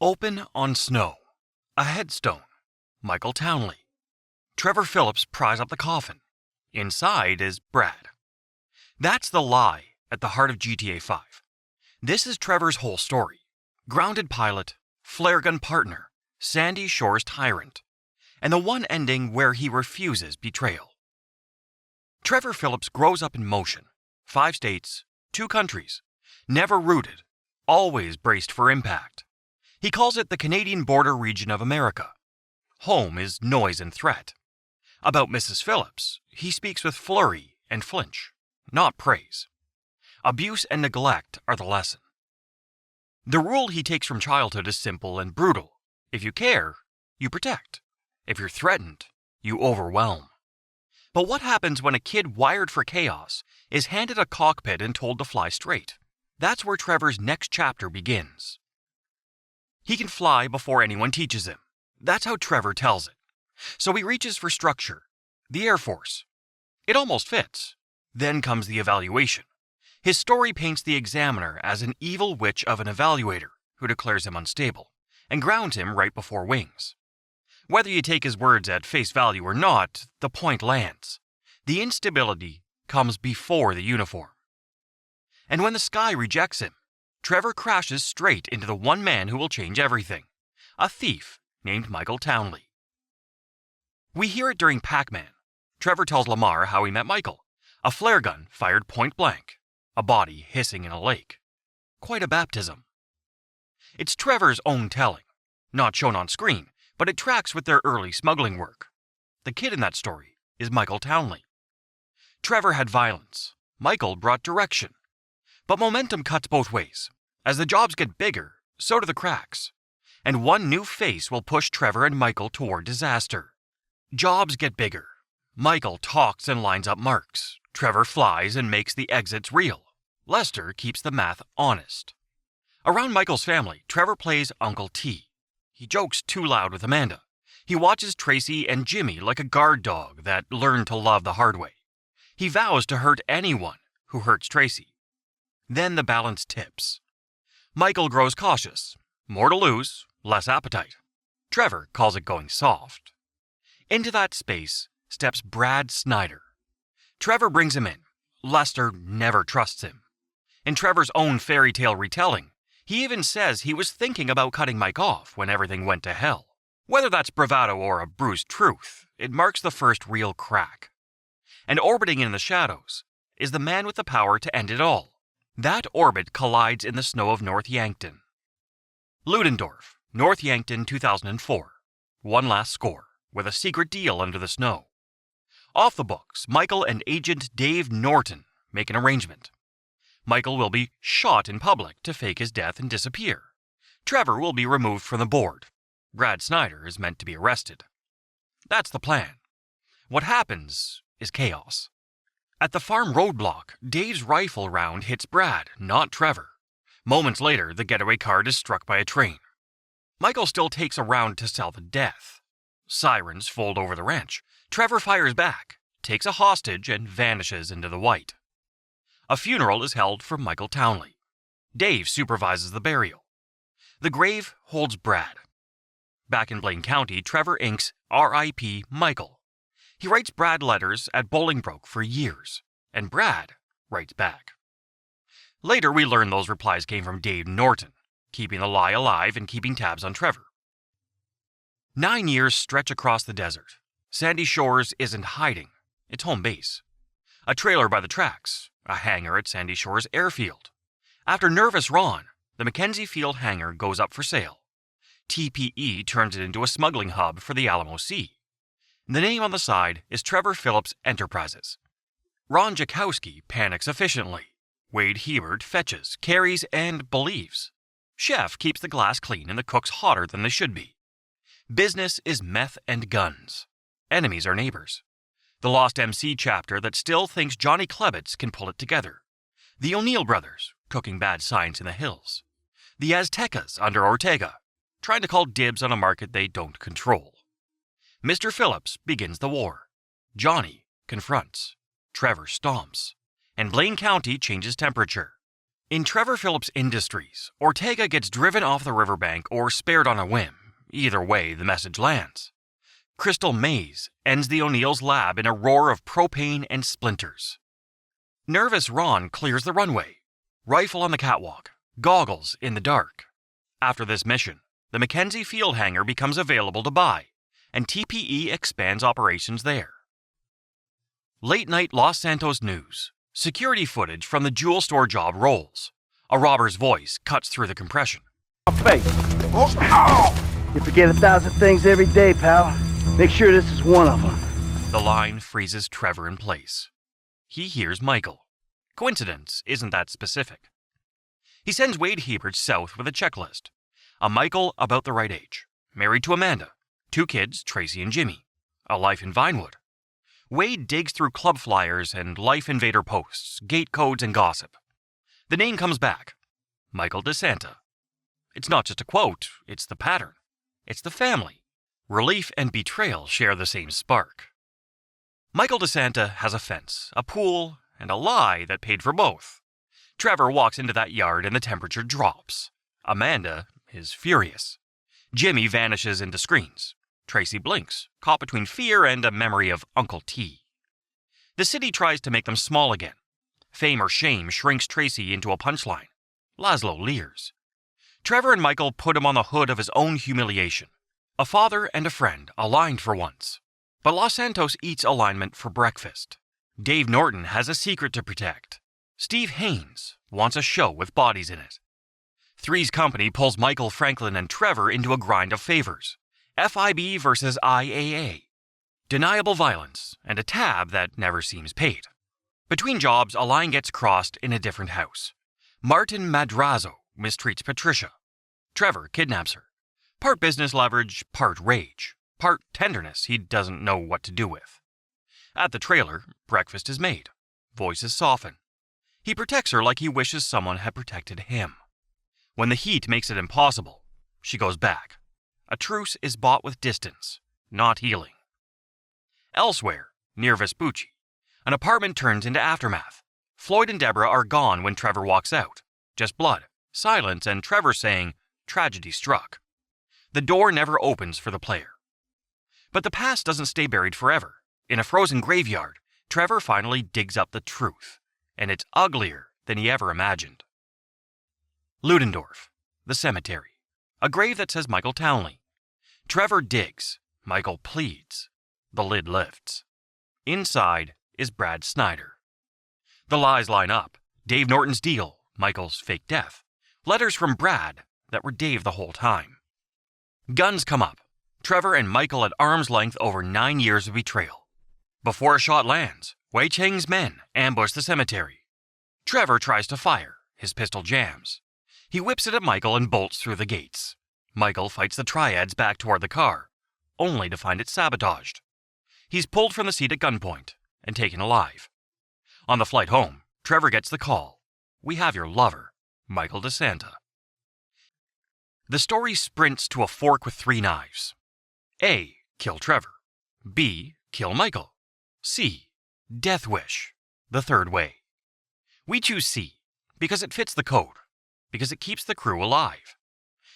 Open on snow. A headstone. Michael Townley. Trevor Philips pries up the coffin. Inside is Brad. That's the lie at the heart of GTA 5. This is Trevor's whole story. Grounded pilot, flare gun partner, Sandy Shore's tyrant, and the one ending where he refuses betrayal. Trevor Philips grows up in motion. 5 states, 2 countries. Never rooted, always braced for impact. He calls it the Canadian border region of America. Home is noise and threat. About Mrs. Phillips, he speaks with flurry and flinch, not praise. Abuse and neglect are the lesson. The rule he takes from childhood is simple and brutal. If you care, you protect. If you're threatened, you overwhelm. But what happens when a kid wired for chaos is handed a cockpit and told to fly straight? That's where Trevor's next chapter begins. He can fly before anyone teaches him. That's how Trevor tells it. So he reaches for structure. The Air Force. It almost fits. Then comes the evaluation. His story paints the examiner as an evil witch of an evaluator who declares him unstable and grounds him right before wings. Whether you take his words at face value or not, the point lands. The instability comes before the uniform. And when the sky rejects him, Trevor crashes straight into the one man who will change everything, a thief named Michael Townley. We hear it during Pac-Man. Trevor tells Lamar how he met Michael. A flare gun fired point blank, a body hissing in a lake. Quite a baptism. It's Trevor's own telling, not shown on screen, but it tracks with their early smuggling work. The kid in that story is Michael Townley. Trevor had violence. Michael brought direction. But momentum cuts both ways. As the jobs get bigger, so do the cracks. And one new face will push Trevor and Michael toward disaster. Jobs get bigger. Michael talks and lines up marks. Trevor flies and makes the exits real. Lester keeps the math honest. Around Michael's family, Trevor plays Uncle T. He jokes too loud with Amanda. He watches Tracy and Jimmy like a guard dog that learned to love the hard way. He vows to hurt anyone who hurts Tracy. Then the balance tips. Michael grows cautious. More to lose, less appetite. Trevor calls it going soft. Into that space steps Brad Snyder. Trevor brings him in. Lester never trusts him. In Trevor's own fairy tale retelling, he even says he was thinking about cutting Mike off when everything went to hell. Whether that's bravado or a bruised truth, it marks the first real crack. And orbiting in the shadows is the man with the power to end it all. That orbit collides in the snow of North Yankton. Ludendorff, North Yankton 2004. One last score, with a secret deal under the snow. Off the books, Michael and Agent Dave Norton make an arrangement. Michael will be shot in public to fake his death and disappear. Trevor will be removed from the board. Brad Snyder is meant to be arrested. That's the plan. What happens is chaos. At the farm roadblock, Dave's rifle round hits Brad, not Trevor. Moments later, the getaway cart is struck by a train. Michael still takes a round to sell the death. Sirens fold over the ranch. Trevor fires back, takes a hostage, and vanishes into the white. A funeral is held for Michael Townley. Dave supervises the burial. The grave holds Brad. Back in Blaine County, Trevor inks R.I.P. Michael. He writes Brad letters at Bolingbroke for years, and Brad writes back. Later, we learn those replies came from Dave Norton, keeping the lie alive and keeping tabs on Trevor. 9 years stretch across the desert. Sandy Shores isn't hiding. It's home base. A trailer by the tracks, a hangar at Sandy Shores Airfield. After Nervous Ron, the Mackenzie Field hangar goes up for sale. TPE turns it into a smuggling hub for the Alamo Sea. The name on the side is Trevor Philips Enterprises. Ron Jakowski panics efficiently. Wade Hebert fetches, carries, and believes. Chef keeps the glass clean and the cooks hotter than they should be. Business is meth and guns. Enemies are neighbors. The Lost MC chapter that still thinks Johnny Klebitz can pull it together. The O'Neill brothers, cooking bad science in the hills. The Aztecas under Ortega, trying to call dibs on a market they don't control. Mr. Phillips begins the war. Johnny confronts. Trevor stomps. And Blaine County changes temperature. In Trevor Philips Industries, Ortega gets driven off the riverbank or spared on a whim. Either way, the message lands. Crystal Maze ends the O'Neill's lab in a roar of propane and splinters. Nervous Ron clears the runway. Rifle on the catwalk. Goggles in the dark. After this mission, the Mackenzie Field hangar becomes available to buy, and TPE expands operations there. Late night Los Santos news. Security footage from the jewel store job rolls. A robber's voice cuts through the compression. Face. You forget 1,000 things every day, pal. Make sure this is one of them. The line freezes Trevor in place. He hears Michael. Coincidence isn't that specific. He sends Wade Hebert south with a checklist. A Michael about the right age. Married to Amanda. 2 kids, Tracy and Jimmy. A life in Vinewood. Wade digs through club flyers and Life Invader posts, gate codes and gossip. The name comes back. Michael DeSanta. It's not just a quote, it's the pattern. It's the family. Relief and betrayal share the same spark. Michael DeSanta has a fence, a pool, and a lie that paid for both. Trevor walks into that yard and the temperature drops. Amanda is furious. Jimmy vanishes into screens. Tracy blinks, caught between fear and a memory of Uncle T. The city tries to make them small again. Fame or shame shrinks Tracy into a punchline. Laszlo leers. Trevor and Michael put him on the hood of his own humiliation. A father and a friend aligned for once. But Los Santos eats alignment for breakfast. Dave Norton has a secret to protect. Steve Haynes wants a show with bodies in it. Three's Company pulls Michael, Franklin, and Trevor into a grind of favors. FIB versus IAA. Deniable violence, and a tab that never seems paid. Between jobs, a line gets crossed in a different house. Martin Madrazo mistreats Patricia. Trevor kidnaps her. Part business leverage, part rage. Part tenderness he doesn't know what to do with. At the trailer, breakfast is made. Voices soften. He protects her like he wishes someone had protected him. When the heat makes it impossible, she goes back. A truce is bought with distance, not healing. Elsewhere, near Vespucci, an apartment turns into aftermath. Floyd and Deborah are gone when Trevor walks out. Just blood, silence, and Trevor saying, "Tragedy struck." The door never opens for the player. But the past doesn't stay buried forever. In a frozen graveyard, Trevor finally digs up the truth, and it's uglier than he ever imagined. Ludendorff, the cemetery. A grave that says Michael Townley. Trevor digs. Michael pleads. The lid lifts. Inside is Brad Snyder. The lies line up. Dave Norton's deal, Michael's fake death. Letters from Brad that were Dave the whole time. Guns come up. Trevor and Michael at arm's length over 9 years of betrayal. Before a shot lands, Wei Cheng's men ambush the cemetery. Trevor tries to fire. His pistol jams. He whips it at Michael and bolts through the gates. Michael fights the triads back toward the car, only to find it sabotaged. He's pulled from the seat at gunpoint and taken alive. On the flight home, Trevor gets the call. "We have your lover, Michael DeSanta." The story sprints to a fork with 3 knives. A. Kill Trevor. B. Kill Michael. C. Death wish. The third way. We choose C because it fits the code, because it keeps the crew alive.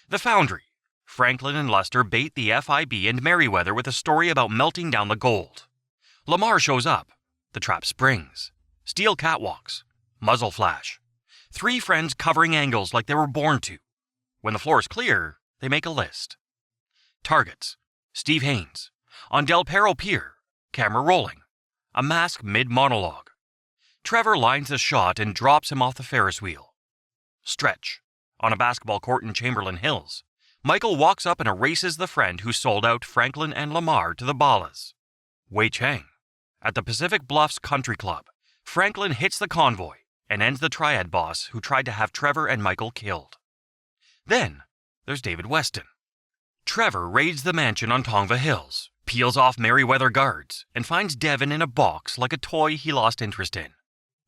The Foundry. Franklin and Lester bait the FIB and Merryweather with a story about melting down the gold. Lamar shows up. The trap springs. Steel catwalks. Muzzle flash. 3 friends covering angles like they were born to. When the floor is clear, they make a list. Targets. Steve Haynes. On Del Perro Pier. Camera rolling. A mask mid-monologue. Trevor lines the shot and drops him off the Ferris wheel. Stretch. On a basketball court in Chamberlain Hills. Michael walks up and erases the friend who sold out Franklin and Lamar to the Ballas. Wei Cheng. At the Pacific Bluffs Country Club, Franklin hits the convoy and ends the triad boss who tried to have Trevor and Michael killed. Then, there's David Weston. Trevor raids the mansion on Tongva Hills, peels off Merryweather guards, and finds Devin in a box like a toy he lost interest in.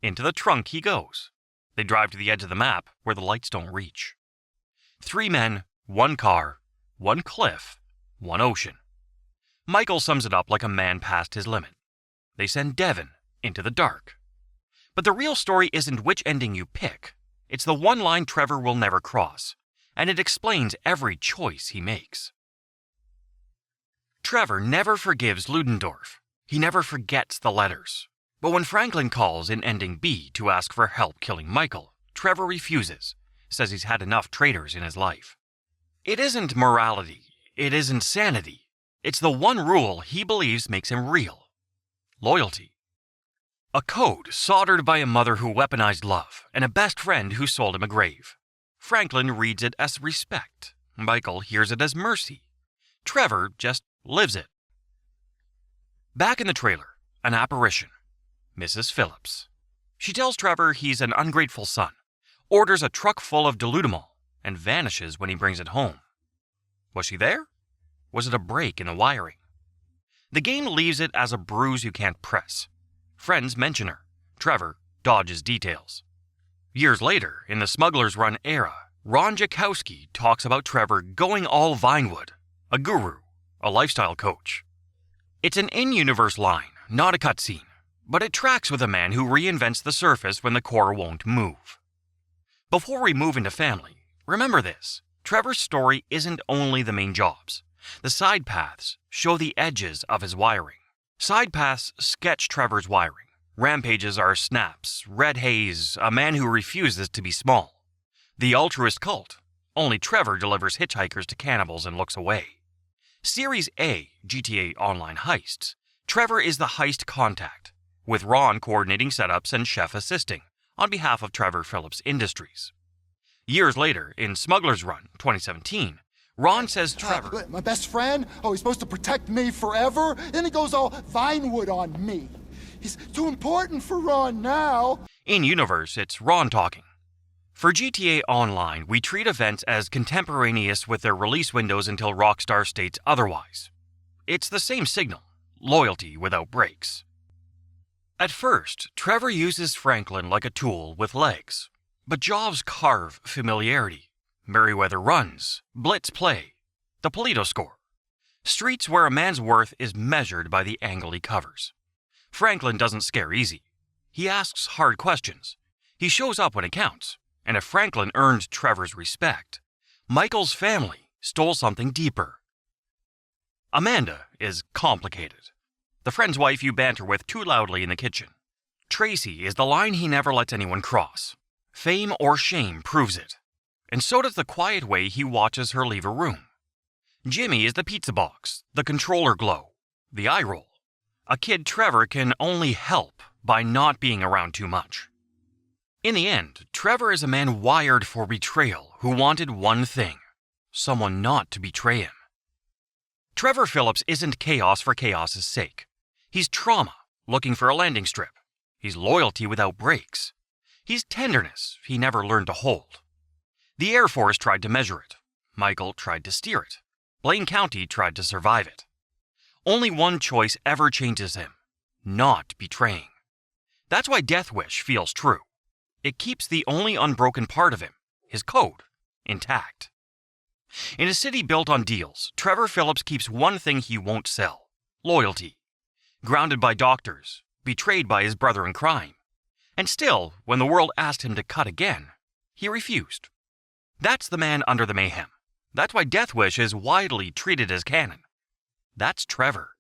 Into the trunk he goes. They drive to the edge of the map where the lights don't reach. 3 men, 1 car, 1 cliff, 1 ocean. Michael sums it up like a man past his limit. They send Devin into the dark. But the real story isn't which ending you pick, It's the one line Trevor will never cross, and it explains every choice he makes. Trevor never forgives Ludendorff. He never forgets the letters. But when Franklin calls in ending B to ask for help killing Michael, Trevor refuses, says he's had enough traitors in his life. It isn't morality. It isn't sanity. It's the one rule he believes makes him real. Loyalty. A code soldered by a mother who weaponized love and a best friend who sold him a grave. Franklin reads it as respect. Michael hears it as mercy. Trevor just lives it. Back in the trailer, an apparition. Mrs. Phillips. She tells Trevor he's an ungrateful son, orders a truck full of dilutamol, and vanishes when he brings it home. Was she there? Was it a break in the wiring? The game leaves it as a bruise you can't press. Friends mention her. Trevor dodges details. Years later, in the Smuggler's Run era, Ron Jakowski talks about Trevor going all Vinewood, a guru, a lifestyle coach. It's an in-universe line, not a cutscene, but it tracks with a man who reinvents the surface when the core won't move. Before we move into family, remember this. Trevor's story isn't only the main jobs. The side paths show the edges of his wiring. Side paths sketch Trevor's wiring. Rampages are snaps, red haze, a man who refuses to be small. The altruist cult. Only Trevor delivers hitchhikers to cannibals and looks away. Series A, GTA Online heists. Trevor is the heist contact, with Ron coordinating setups and Chef assisting, on behalf of Trevor Philips Industries. Years later, in Smuggler's Run, 2017, Ron says Trevor... My best friend? Oh, he's supposed to protect me forever? Then he goes all Vinewood on me. He's too important for Ron now. In universe, it's Ron talking. For GTA Online, we treat events as contemporaneous with their release windows until Rockstar states otherwise. It's the same signal, loyalty without breaks. At first, Trevor uses Franklin like a tool with legs, but jobs carve familiarity. Merryweather runs, Blitz play, the Polito score. Streets where a man's worth is measured by the angle he covers. Franklin doesn't scare easy. He asks hard questions. He shows up when it counts. And if Franklin earned Trevor's respect, Michael's family stole something deeper. Amanda is complicated. The friend's wife you banter with too loudly in the kitchen. Tracy is the line he never lets anyone cross. Fame or shame proves it. And so does the quiet way he watches her leave a room. Jimmy is the pizza box, the controller glow, the eye roll. A kid Trevor can only help by not being around too much. In the end, Trevor is a man wired for betrayal who wanted one thing: someone not to betray him. Trevor Philips isn't chaos for chaos's sake. He's trauma, looking for a landing strip. He's loyalty without breaks. He's tenderness he never learned to hold. The Air Force tried to measure it. Michael tried to steer it. Blaine County tried to survive it. Only one choice ever changes him: not betraying. That's why Death Wish feels true. It keeps the only unbroken part of him, his code, intact. In a city built on deals, Trevor Philips keeps one thing he won't sell: loyalty. Grounded by doctors, betrayed by his brother in crime. And still, when the world asked him to cut again, he refused. That's the man under the mayhem. That's why Death Wish is widely treated as canon. That's Trevor.